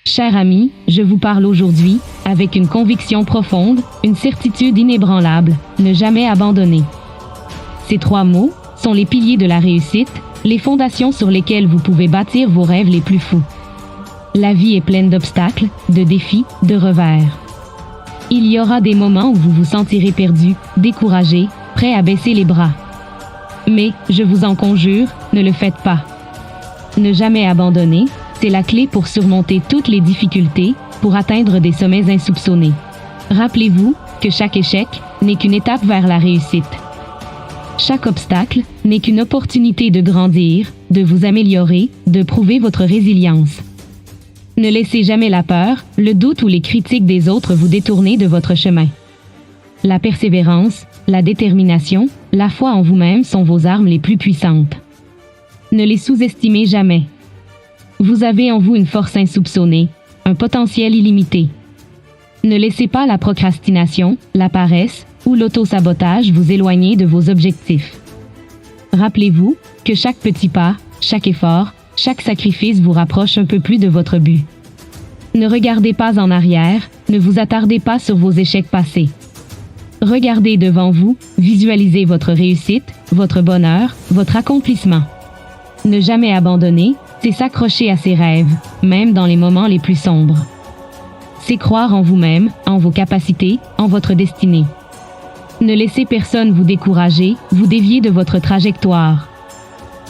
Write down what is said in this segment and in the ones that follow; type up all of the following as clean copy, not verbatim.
Cher ami, je vous parle aujourd'hui, avec une conviction profonde, une certitude inébranlable, ne jamais abandonner. Ces 3 mots sont les piliers de la réussite, les fondations sur lesquelles vous pouvez bâtir vos rêves les plus fous. La vie est pleine d'obstacles, de défis, de revers. Il y aura des moments où vous vous sentirez perdu, découragé, prêt à baisser les bras. Mais, je vous en conjure, ne le faites pas. Ne jamais abandonner, c'est la clé pour surmonter toutes les difficultés, pour atteindre des sommets insoupçonnés. Rappelez-vous que chaque échec n'est qu'une étape vers la réussite. Chaque obstacle n'est qu'une opportunité de grandir, de vous améliorer, de prouver votre résilience. Ne laissez jamais la peur, le doute ou les critiques des autres vous détourner de votre chemin. La persévérance, la détermination, la foi en vous-même sont vos armes les plus puissantes. Ne les sous-estimez jamais. Vous avez en vous une force insoupçonnée, un potentiel illimité. Ne laissez pas la procrastination, la paresse ou l'auto-sabotage vous éloigner de vos objectifs. Rappelez-vous que chaque petit pas, chaque effort, chaque sacrifice vous rapproche un peu plus de votre but. Ne regardez pas en arrière, ne vous attardez pas sur vos échecs passés. Regardez devant vous, visualisez votre réussite, votre bonheur, votre accomplissement. Ne jamais abandonner, c'est s'accrocher à ses rêves, même dans les moments les plus sombres. C'est croire en vous-même, en vos capacités, en votre destinée. Ne laissez personne vous décourager, vous dévier de votre trajectoire.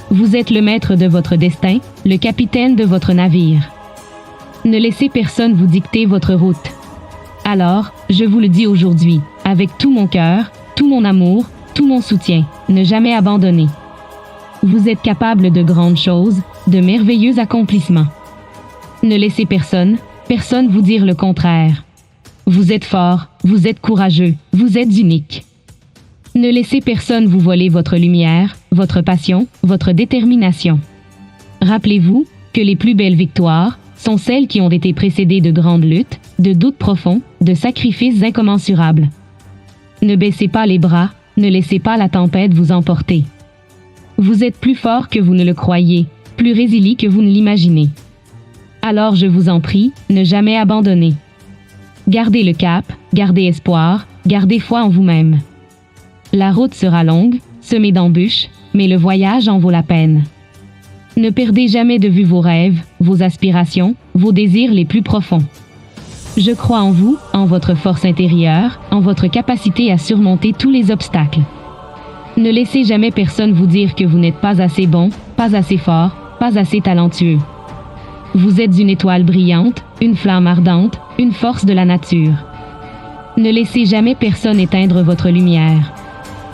Vous êtes le maître de votre destin, le capitaine de votre navire. Ne laissez personne vous dicter votre route. Alors, je vous le dis aujourd'hui, avec tout mon cœur, tout mon amour, tout mon soutien, ne jamais abandonner. Vous êtes capable de grandes choses, de merveilleux accomplissements. Ne laissez personne vous dire le contraire. Vous êtes fort, vous êtes courageux, vous êtes unique. Ne laissez personne vous voler votre lumière, votre passion, votre détermination. Rappelez-vous que les plus belles victoires sont celles qui ont été précédées de grandes luttes, de doutes profonds, de sacrifices incommensurables. Ne baissez pas les bras, ne laissez pas la tempête vous emporter. Vous êtes plus fort que vous ne le croyez, plus résilient que vous ne l'imaginez. Alors je vous en prie, ne jamais abandonner. Gardez le cap, gardez espoir, gardez foi en vous-même. La route sera longue, semée d'embûches, mais le voyage en vaut la peine. Ne perdez jamais de vue vos rêves, vos aspirations, vos désirs les plus profonds. Je crois en vous, en votre force intérieure, en votre capacité à surmonter tous les obstacles. Ne laissez jamais personne vous dire que vous n'êtes pas assez bon, pas assez fort, pas assez talentueux. Vous êtes une étoile brillante, une flamme ardente, une force de la nature. Ne laissez jamais personne éteindre votre lumière.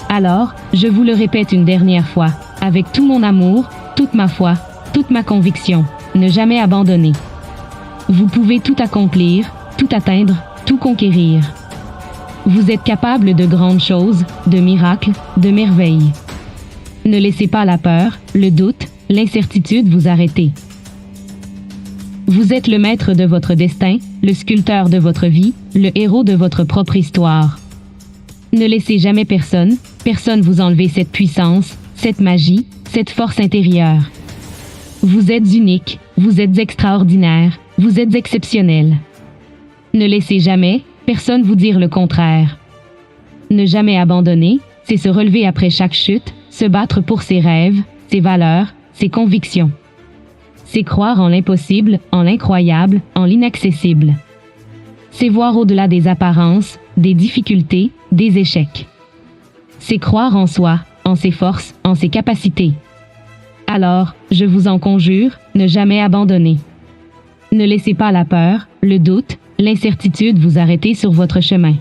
Alors, je vous le répète une dernière fois, avec tout mon amour, toute ma foi, toute ma conviction, ne jamais abandonner. Vous pouvez tout accomplir, tout atteindre, tout conquérir. Vous êtes capable de grandes choses, de miracles, de merveilles. Ne laissez pas la peur, le doute, l'incertitude vous arrêter. Vous êtes le maître de votre destin, le sculpteur de votre vie, le héros de votre propre histoire. Ne laissez jamais personne vous enlever cette puissance, cette magie, cette force intérieure. Vous êtes unique, vous êtes extraordinaire, vous êtes exceptionnel. Ne laissez jamais personne vous dire le contraire. Ne jamais abandonner, c'est se relever après chaque chute, se battre pour ses rêves, ses valeurs, ses convictions. C'est croire en l'impossible, en l'incroyable, en l'inaccessible. C'est voir au-delà des apparences, des difficultés, des échecs. C'est croire en soi, en ses forces, en ses capacités. Alors, je vous en conjure, ne jamais abandonner. Ne laissez pas la peur, le doute, l'incertitude vous arrêter sur votre chemin.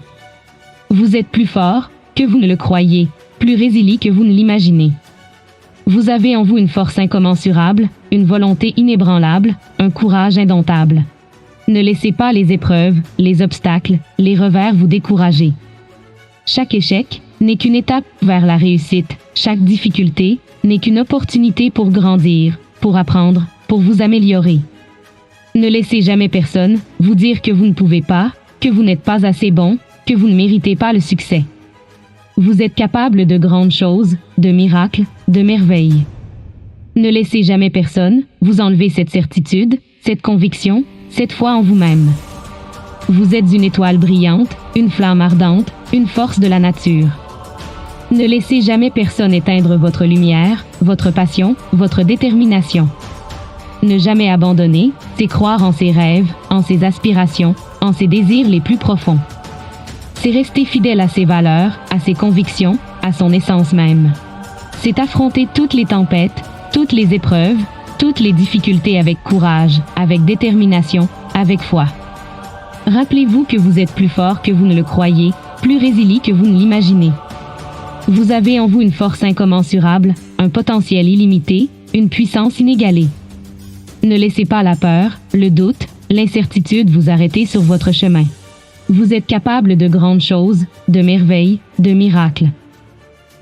Vous êtes plus fort que vous ne le croyez, plus résilient que vous ne l'imaginez. Vous avez en vous une force incommensurable, une volonté inébranlable, un courage indomptable. Ne laissez pas les épreuves, les obstacles, les revers vous décourager. Chaque échec n'est qu'une étape vers la réussite. Chaque difficulté n'est qu'une opportunité pour grandir, pour apprendre, pour vous améliorer. Ne laissez jamais personne vous dire que vous ne pouvez pas, que vous n'êtes pas assez bon, que vous ne méritez pas le succès. Vous êtes capable de grandes choses, de miracles, de merveilles. Ne laissez jamais personne vous enlever cette certitude, cette conviction, cette foi en vous-même. Vous êtes une étoile brillante, une flamme ardente, une force de la nature. Ne laissez jamais personne éteindre votre lumière, votre passion, votre détermination. Ne jamais abandonner, c'est croire en ses rêves, en ses aspirations, en ses désirs les plus profonds. C'est rester fidèle à ses valeurs, à ses convictions, à son essence même. C'est affronter toutes les tempêtes, toutes les épreuves, toutes les difficultés avec courage, avec détermination, avec foi. Rappelez-vous que vous êtes plus fort que vous ne le croyez, plus résilient que vous ne l'imaginez. Vous avez en vous une force incommensurable, un potentiel illimité, une puissance inégalée. Ne laissez pas la peur, le doute, l'incertitude vous arrêter sur votre chemin. Vous êtes capable de grandes choses, de merveilles, de miracles.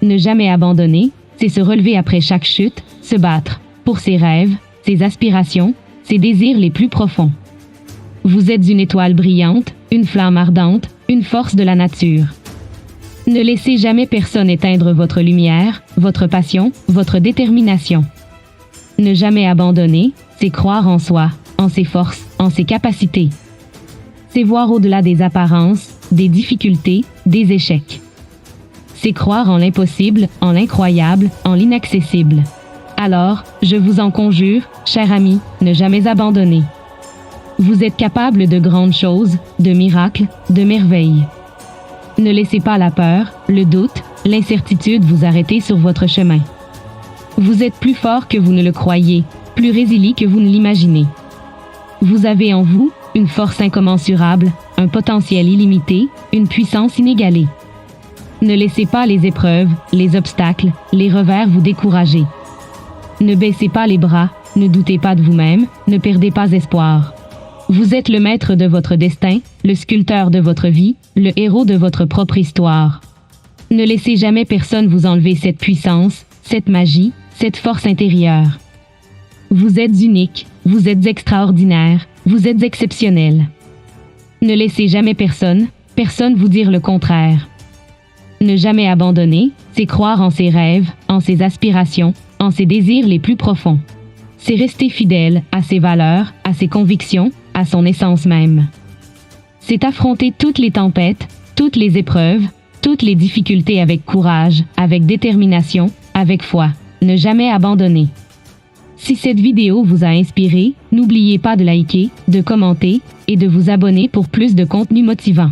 Ne jamais abandonner, c'est se relever après chaque chute, se battre pour ses rêves, ses aspirations, ses désirs les plus profonds. Vous êtes une étoile brillante, une flamme ardente, une force de la nature. Ne laissez jamais personne éteindre votre lumière, votre passion, votre détermination. Ne jamais abandonner, c'est croire en soi, en ses forces, en ses capacités. C'est voir au-delà des apparences, des difficultés, des échecs. C'est croire en l'impossible, en l'incroyable, en l'inaccessible. Alors, je vous en conjure, chers amis, ne jamais abandonner. Vous êtes capable de grandes choses, de miracles, de merveilles. Ne laissez pas la peur, le doute, l'incertitude vous arrêter sur votre chemin. Vous êtes plus fort que vous ne le croyez, plus résilient que vous ne l'imaginez. Vous avez en vous une force incommensurable, un potentiel illimité, une puissance inégalée. Ne laissez pas les épreuves, les obstacles, les revers vous décourager. Ne baissez pas les bras, ne doutez pas de vous-même, ne perdez pas espoir. Vous êtes le maître de votre destin, le sculpteur de votre vie, le héros de votre propre histoire. Ne laissez jamais personne vous enlever cette puissance, cette magie, cette force intérieure. Vous êtes unique, vous êtes extraordinaire, vous êtes exceptionnel. Ne laissez jamais personne vous dire le contraire. Ne jamais abandonner, c'est croire en ses rêves, en ses aspirations, en ses désirs les plus profonds. C'est rester fidèle à ses valeurs, à ses convictions, à son essence même. C'est affronter toutes les tempêtes, toutes les épreuves, toutes les difficultés avec courage, avec détermination, avec foi. Ne jamais abandonner. Si cette vidéo vous a inspiré, n'oubliez pas de liker, de commenter et de vous abonner pour plus de contenu motivant.